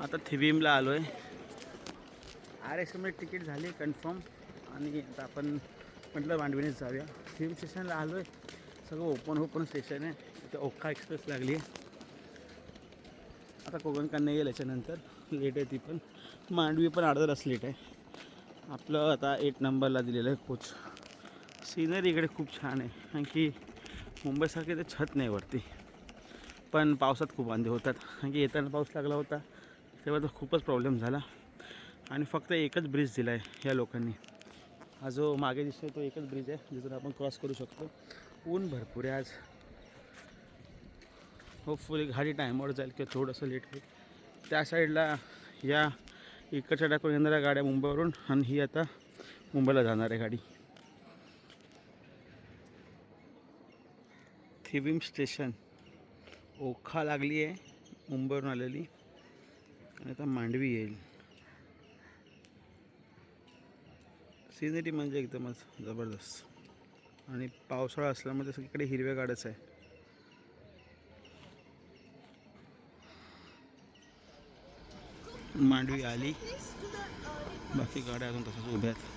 आता थिबीमला आलो आहे. RS तिकीट झाली कन्फर्म आणि आता आपण म्हटलं मांडवीनेच जाऊया. थिबीम स्टेशनला आलो आहे. सगळं ओपन स्टेशन आहे. इथे ओखा एक्सप्रेस लागली आहे. आता कोकण कन्या येईल याच्यानंतर. लेट आहे ती पण. मांडवी पण अर्धा तास लेट आहे. आपलं आता 8 नंबरला दिलेलं आहे कोच. सिनरी इकडे खूप छान आहे. कारण की मुंबईसारखे ते छत नाही वरती. पण पावसात खूप वांदे होतात. कारण की येताना पाऊस लागला होता तेव्हा तर खूपच प्रॉब्लेम झाला. आणि फक्त एकच ब्रिज दिला आहे या लोकांनी. हा जो मागे दिसतो तो एकच ब्रिज आहे जिथून आपण क्रॉस करू शकतो. ऊन भरपूर आहे आज. होपफुली गाडी टायमावर जाईल किंवा थोडंसं लेट होईल. त्या साईडला या इकडच्या टाकून येणाऱ्या गाड्या मुंबईवरून आणि ही आता मुंबईला जाणार आहे गाडी. थिबीम स्टेशन ओखा लागली आहे मुंबईवरून आलेली आणि आता मांडवी येईल. सिनरी म्हणजे एकदमच जबरदस्त आणि पावसाळा असल्यामुळे सगळीकडे हिरव्या गाड्याच आहे. मांडवी आली. बाकी गाड्या अजून तसंच उभ्या आहेत.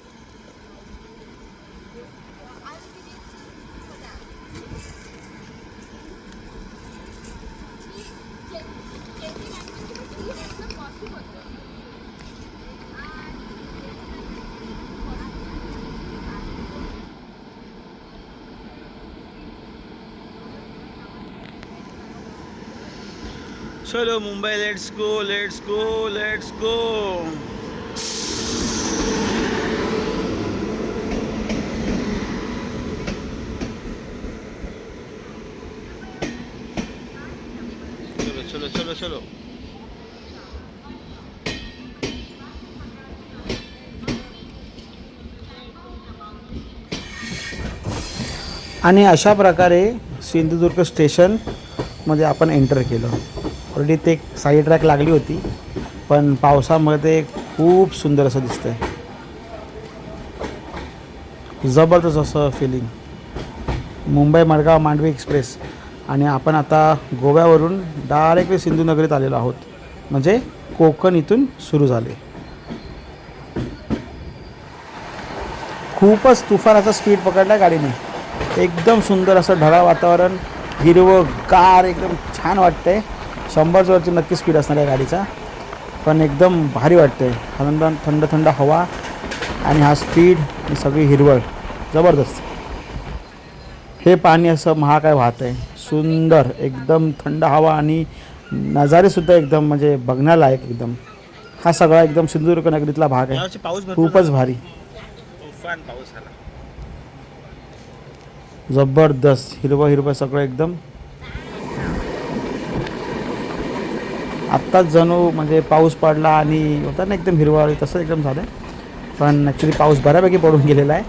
चलो Mumbai, let's go let's go let's go. चलो चलो चलो चलो. आणि अशा प्रकारे सिंधुदुर्ग स्टेशनमध्ये आपण एंटर केलं. ऑलरेडी ते साईड ट्रॅक लागली होती पण पावसामध्ये खूप सुंदर असं दिसतंय. जबरदस्त असं फिलिंग. मुंबई मडगाव मांडवी एक्सप्रेस आणि आपण आता गोव्यावरून डायरेक्टली सिंधुनगरीत आलेलो आहोत. म्हणजे कोकण इथून सुरू झाले. खूपच तुफानाचा स्पीड पकडला गाडीने. एकदम सुंदर असं ढगाळ वातावरण, हिरवं गार, एकदम छान वाटतंय. 100च्या वरती नक्की स्पीड असणार आहे गाडीचा पण एकदम भारी वाटतंय. थंड थंड हवा आणि हा स्पीड आणि सगळी हिरवळ जबरदस्त. हे पाणी असं महाकाय वाहत आहे. सुंदर एकदम थंड हवा आणि नजारेसुद्धा एकदम म्हणजे बघण्यालायक एकदम. हा सगळा एकदम सिंधुदुर्ग नगरीतला भाग आहे. खूपच भारी पाऊस आला. जबरदस्त हिरवं सगळं एकदम. आत्ताच जणू म्हणजे पाऊस पडला आणि होता ना एकदम हिरवळ तसं एकदम झालं आहे. पण ॲक्च्युली पाऊस बऱ्यापैकी पडून गेलेला आहे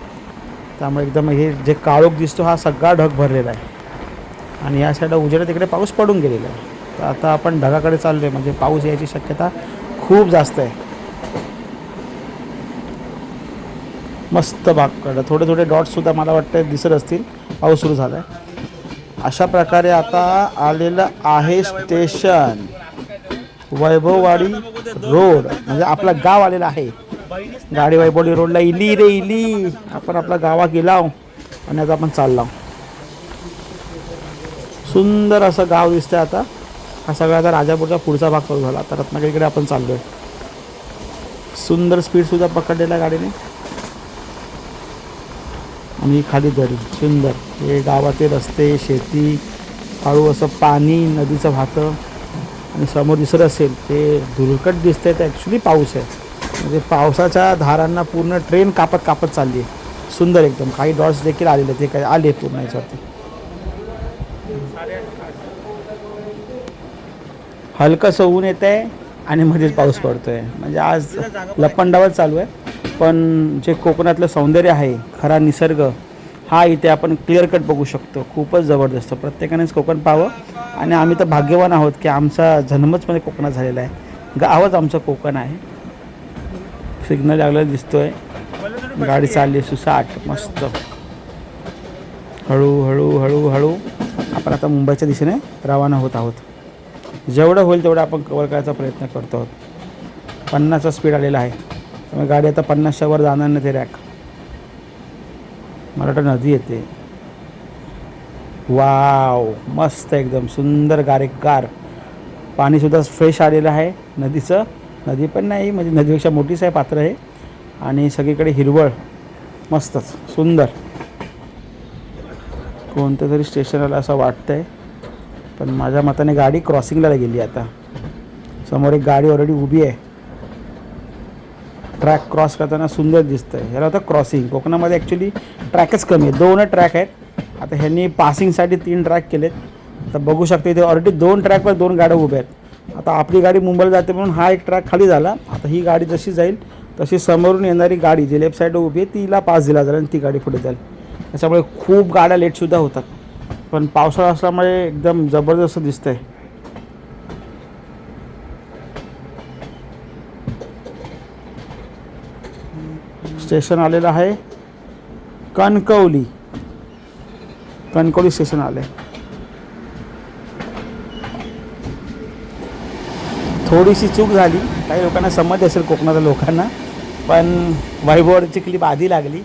त्यामुळे एकदम हे जे काळोख दिसतो हा सगळा ढग भरलेला आहे आणि या साईडला उजेडा तिकडे पाऊस पडून गेलेला आहे. तर आता आपण ढगाकडे चाललो आहे म्हणजे पाऊस यायची शक्यता खूप जास्त आहे. मस्त बागकडं थोडे डॉट्ससुद्धा मला वाटतं दिसत असतील. पाऊस सुरू झाला आहे. अशा प्रकारे आता आलेलं आहे स्टेशन वैभववाडी रोड. म्हणजे आपलं गाव आलेलं आहे. गाडी वैभववाडी रोडला इली रे इली. आपण आपला गावा गेला आणि आता आपण चाललो. सुंदर असं गाव दिसतंय. आता हा सगळा आता राजापूरचा पुढचा भाग चालू झाला. आता रत्नागिरीकडे आपण चाललो आहे. सुंदर स्पीडसुद्धा पकडलेला गाडीने आणि खाली दरी सुंदर. हे गावाचे रस्ते, शेती, हळू असं पाणी नदीचं वाहतं आणि समोर दिसत असेल ते धुळकट दिसतंय ते ॲक्च्युली पाऊस आहे. म्हणजे पावसाच्या धारांना पूर्ण ट्रेन कापत चालली आहे. सुंदर एकदम. काही डॉट्स देखील आलेले ते काय आले पूर्ण याच्यावरती. हलकंसं ऊन येतं आहे आणि मध्येच पाऊस पडतो आहे. म्हणजे आज लपंडावच चालू आहे. पण जे कोकणातलं सौंदर्य आहे, खरा निसर्ग हा इथे आपण क्लिअर कट बघू शकतो. खूपच जबरदस्त. प्रत्येकानेच कोकण पाहावं आणि आम्ही तर भाग्यवान आहोत की आमचा जन्मच म्हणजे कोकणात झालेला आहे. गावच आमचं कोकण आहे. सिग्नल लागलेला दिसतोय. गाडी चालली सुसाट मस्त. हळू आपण आता मुंबईच्या दिशेने रवाना होत आहोत. जेवढं होईल तेवढं आपण कव्हर करायचा प्रयत्न करतो आहोत. 50चा स्पीड आलेला आहे. त्यामुळे गाडी आता 50च्या वर जाणार नाही. ते रॅक मला वाटतं नदी येते. वाव, मस्त एकदम सुंदर गारेगार पाणीसुद्धा फ्रेश आलेलं आहे नदीचं. नदी पण नाही म्हणजे नदीपेक्षा मोठीच आहे, पात्र आहे. आणि सगळीकडे हिरवळ, मस्तच सुंदर. कोणतं तरी स्टेशन आलं असं वाटतं आहे, पण माझ्या मताने गाडी क्रॉसिंगला गेली. आता समोर एक गाडी ऑलरेडी उभी आहे. ट्रॅक क्रॉस करताना सुंदर दिसतं आहे. ह्याला होतं क्रॉसिंग. कोकणामध्ये ॲक्च्युली ट्रॅकच कमी आहे, 2 ट्रॅक आहेत. आता ह्यांनी पासिंगसाठी 3 ट्रॅक केलेत. तर बघू शकते इथे ऑलरेडी 2 ट्रॅकवर 2 गाड्या उभ्या आहेत. आता आपली गाडी मुंबईला जाते म्हणून हा एक ट्रॅक खाली झाला. आता ही गाडी जशी जाईल तशी समोरून येणारी गाडी जी लेफ्ट साईडला उभी आहे तिला पास दिला जाईल आणि ती गाडी पुढे जाईल. त्याच्यामुळे खूप गाड्या लेटसुद्धा होतात. पण पावसाळा असल्यामुळे एकदम जबरदस्त दिसतंय. स्टेशन आलेलं आहे कणकवली. कणकवली स्टेशन आलं आहे. थोडीशी चूक झाली, काही लोकांना समज असेल कोकणातल्या लोकांना, पण वैभववाडीची क्लिप आधी लागली,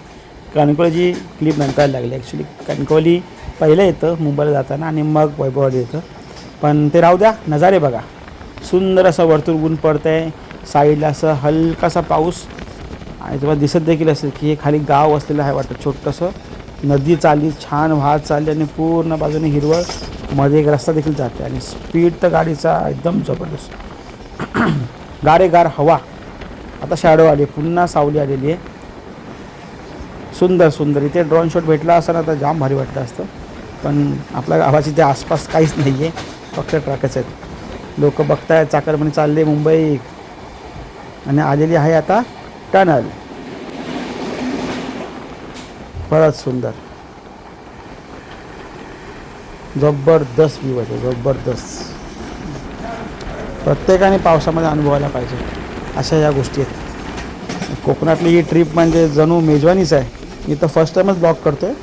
कणकवलीची क्लिप नंतर लागली. ॲक्च्युली कणकवली पहिलं येतं मुंबईला जाताना आणि मग वैभववाडी येतं. पण ते राहू द्या. नजारे बघा, सुंदर असं वरतून ऊन पडतं आहे, साईडला असं हलकासा पाऊस. आणि तुम्हाला दिसत देखील असेल की हे खाली गाव असलेलं आहे वाटतं छोटंसं. नदी चालली, छान वाहत चालली आणि पूर्ण बाजूने हिरवळ, मध्ये एक रस्ता देखील जाते. आणि स्पीड तर गाडीचा एकदम जबरदस्त. गारेगार हवा. आता शॅडो आली, पुन्हा सावली आलेली आहे. सुंदर सुंदर. इथे ड्रोन शॉट भेटला असता ना तर जाम भारी वाटलं असतं. पण आपल्या गावाची ते आसपास काहीच नाही आहे, फक्त ट्रॅकच आहेत. लोक बघतायत चाकरपणे चालले मुंबई. आणि आलेली आहे आता टनल. परत सुंदर जबरदस्त व्ह्यू आहे, जबरदस्त. प्रत्येकाने पावसामध्ये अनुभवायला पाहिजे अशा या गोष्टी आहेत. कोकणातली ही ट्रिप म्हणजे जणू मेजवानीच आहे. मी तर फर्स्ट टाईमच ब्लॉग करतो आहे,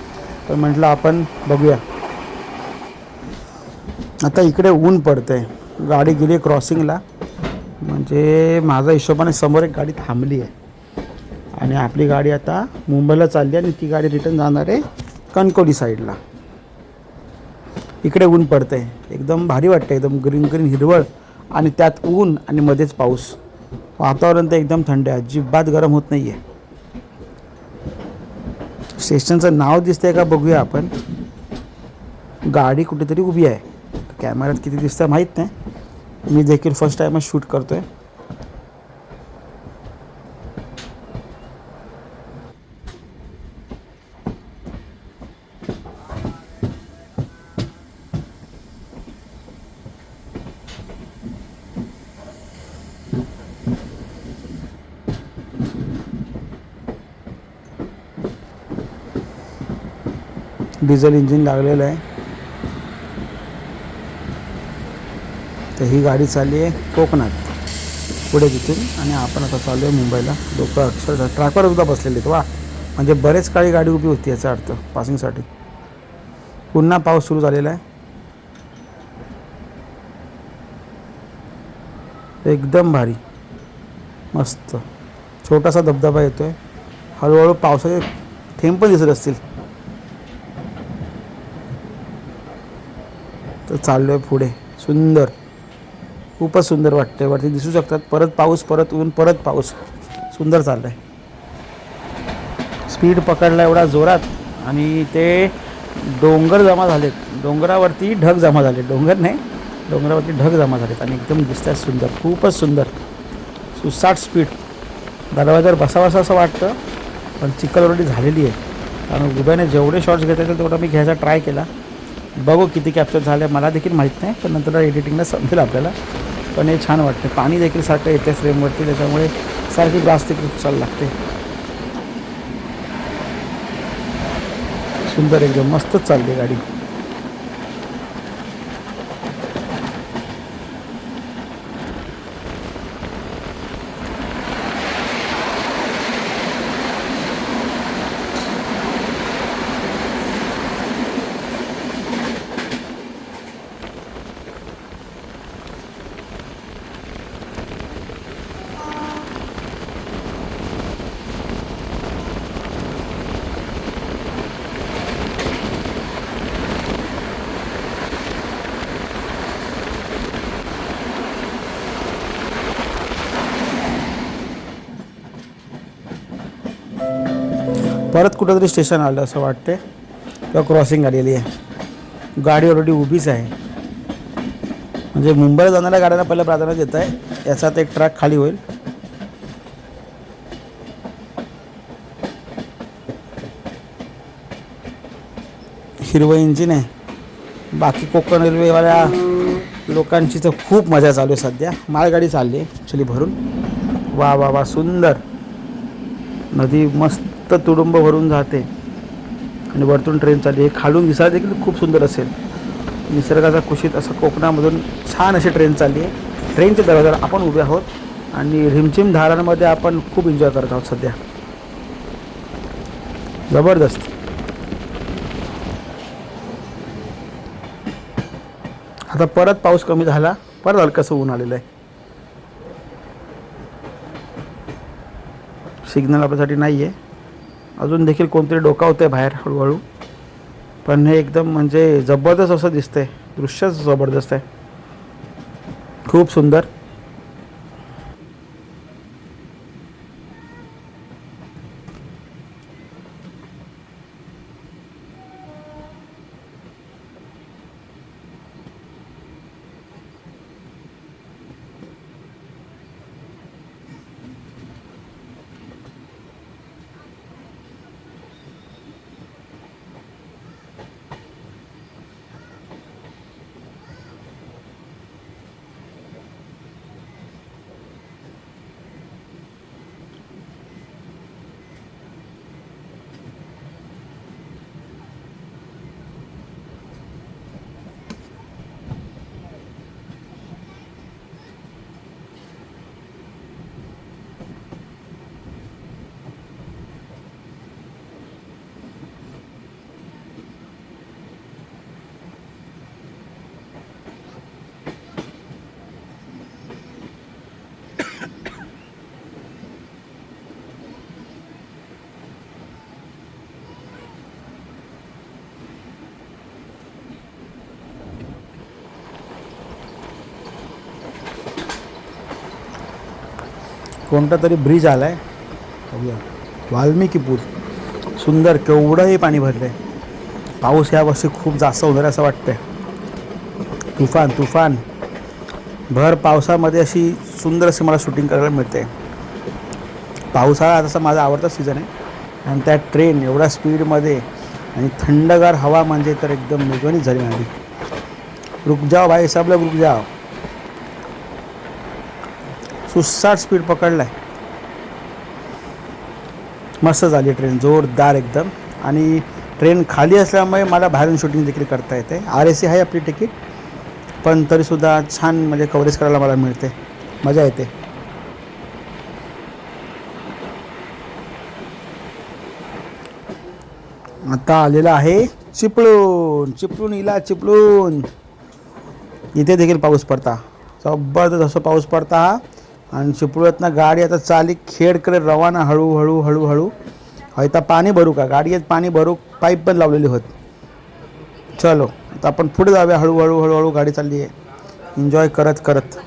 पण म्हटलं आपण बघूया. आता इकडे ऊन पडतं आहे, गाडी गेली क्रॉसिंगला. म्हणजे माझ्या हिशोबाने समोर एक गाडी थांबली आहे आणि आपली गाडी आता मुंबईला चालली आहे आणि ती गाडी रिटर्न जाणार आहे कणकवली साईडला. इकडे ऊन पडतं आहे, एकदम भारी वाटतं, एकदम ग्रीन ग्रीन हिरवळ आणि त्यात ऊन आणि मध्येच पाऊस. वातावरण तर एकदम थंड आहे, अजिबात गरम होत नाही आहे. स्टेशनचं नाव दिसतंय का बघूया आपण. गाडी कुठेतरी उभी आहे, कॅमेऱ्यात किती दिसतं माहीत नाही. मी देखील फर्स्ट टाईमच शूट करतो आहे. डिझेल इंजिन लागलेलं आहे. तर ही गाडी चालली आहे कोकणात पुढे तिथून आणि आपण आता चालू आहे मुंबईला. लोक अक्षरशः ट्रॅकवर सुद्धा बसलेले आहेत. वा, म्हणजे बरेच काळी गाडी उभी होती याचा अर्थ पासिंगसाठी. पुन्हा पाऊस सुरू झालेला आहे. एकदम भारी, मस्त. छोटासा धबधबा येतो आहे. हळूहळू पावसाचे थेंब पण दिसत असतील. तर चाललो आहे पुढे. सुंदर, खूपच सुंदर वाटतं. वरती दिसू शकतात परत पाऊस, परत ऊन, परत पाऊस. सुंदर चाललं आहे. स्पीड पकडला एवढा जोरात आणि ते डोंगर जमा झालेत. डोंगरावरती ढग जमा झाले. डोंगर नाही, डोंगरावरती ढग जमा झालेत आणि एकदम दिसतात सुंदर, खूपच सुंदर. सुसाट स्पीड. दरवाजावर बसावं असं वाटतं, पण चिखल ऑलरेडी झालेली आहे. कारण उभ्याने जेवढे शॉट्स घेता येतील तेवढा मी घ्यायचा ट्राय केला. बघू किती कॅप्चर झाले, मला देखील माहीत नाही, पण नंतर एडिटिंगला समजेल आपल्याला. पण हे छान वाटते. पाणी देखील सारखं येते फ्रेमवरती, त्याच्यामुळे सारखी जास्त चालू लागते. सुंदर, एकदम मस्तच चालली गाडी. परत कुठंतरी स्टेशन आलं असं वाटते किंवा क्रॉसिंग आलेली आहे. गाडी ऑलरेडी उभीच आहे. म्हणजे मुंबईला जाणाऱ्या गाड्यांना पहिलं प्राधान्य देत आहे. याचा एक ट्रॅक खाली होईल. हिरवं इंजिन आहे. बाकी कोकण रेल्वेवाल्या लोकांची तर खूप मजा चालू आहे सध्या. मालगाडी चालली आहे ॲक्च्युली भरून. वा वा वा सुंदर. नदी मस्त तुडुंब भरून जाते आणि वरतून ट्रेन चालली आहे. खालून दिसायला देखील खूप सुंदर असेल. निसर्गाचा कुशीत असं कोकणामधून छान अशी ट्रेन चालली आहे. ट्रेनच्या दरवाजावर आपण उभे आहोत आणि रिमझिम धारांमध्ये आपण खूप एन्जॉय करत आहोत सध्या. जबरदस्त. आता परत पाऊस कमी झाला. परत हलकंसं ऊन आलेलं आहे. सिग्नल आपल्यासाठी नाही आहे. अजून देखील कोणतरी डोकावतं आहे बाहेर हळूहळू. पण हे एकदम म्हणजे जबरदस्त असं दिसतंय. दृश्यच जबरदस्त आहे. खूप सुंदर. कोणता तरी ब्रिज आला आहे. वाल्मिकी पूल. सुंदर. केवढंही पाणी भरलं आहे. पाऊस यावर्षी खूप जास्त होणार असं वाटतंय. तुफान तुफान. भर पावसामध्ये अशी सुंदर अशी मला शूटिंग करायला मिळते. पावसाळा तसा माझा आवडता सीझन आहे आणि त्यात ट्रेन एवढ्या स्पीडमध्ये आणि थंडगार हवा म्हणजे तर एकदम मेजवानीच झाली माझी. रुक जाओ भाई सब लोग रुक जाओ. सुसाट स्पीड पकडलाय. मस्त झाली ट्रेन. जोरदार एकदम. आणि ट्रेन खाली असल्यामुळे मला बाहेरून शूटिंग देखील करता येते. RAC आहे आपली तिकीट पण तरीसुद्धा छान म्हणजे कव्हरेज करायला मला मिळते. मजा येते. आता आलेला आहे चिपळूण. चिपळूण इला चिपळूण. इथे देखील पाऊस पडता. जबरदस्त असं पाऊस पडता हा. आणि चिपळूणातनं गाडी आता चाली खेडकडे रवाना. हळूहळू हळूहळू. आता पाणी भरू का गाडीत. पाणी भरू. पाईप पण लावलेली होत. चलो आता आपण पुढे जाऊया. हळूहळू हळूहळू गाडी चालली आहे एन्जॉय करत करत.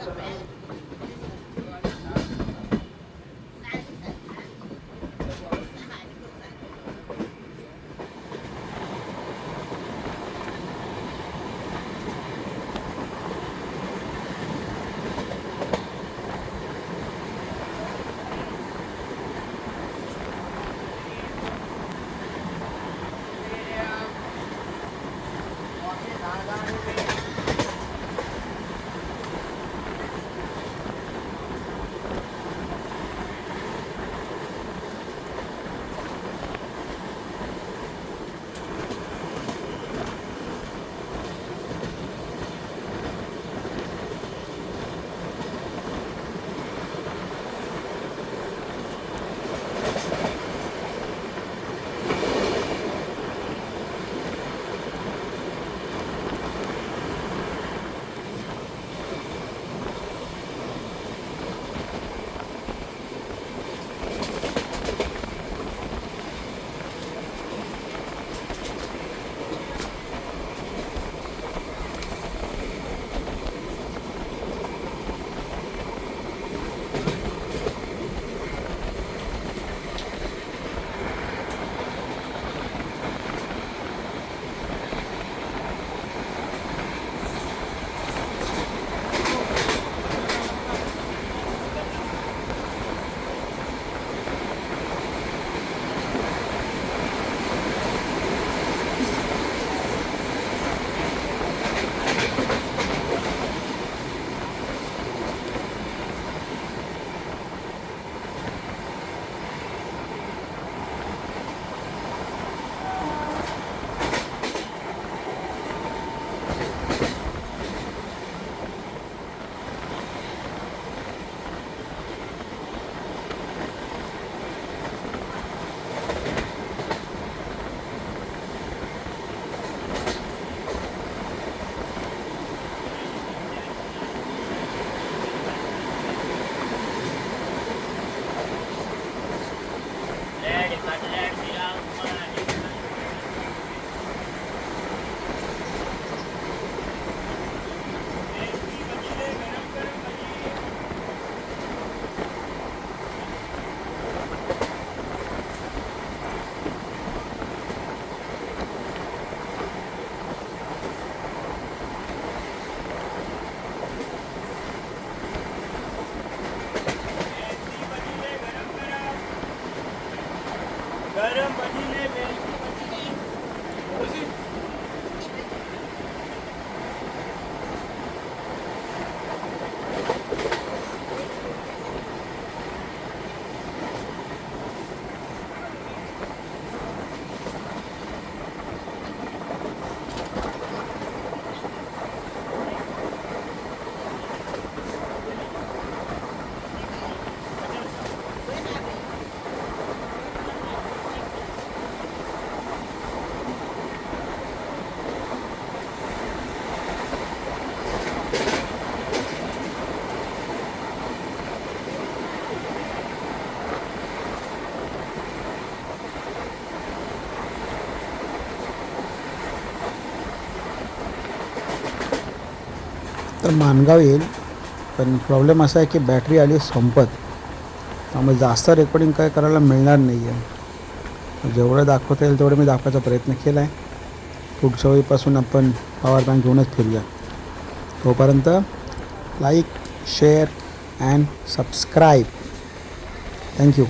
तर माणगाव येईल. पण प्रॉब्लेम असा आहे की बॅटरी आली संपत, त्यामुळे जास्त रेकॉर्डिंग काय करायला मिळणार नाही आहे. जेवढं दाखवता येईल तेवढं मी दाखवायचा प्रयत्न केला आहे. पुढच्या वेळीपासून आपण पॉवर बँक घेऊनच फिरूया. तोपर्यंत like, share and subscribe. Thank you.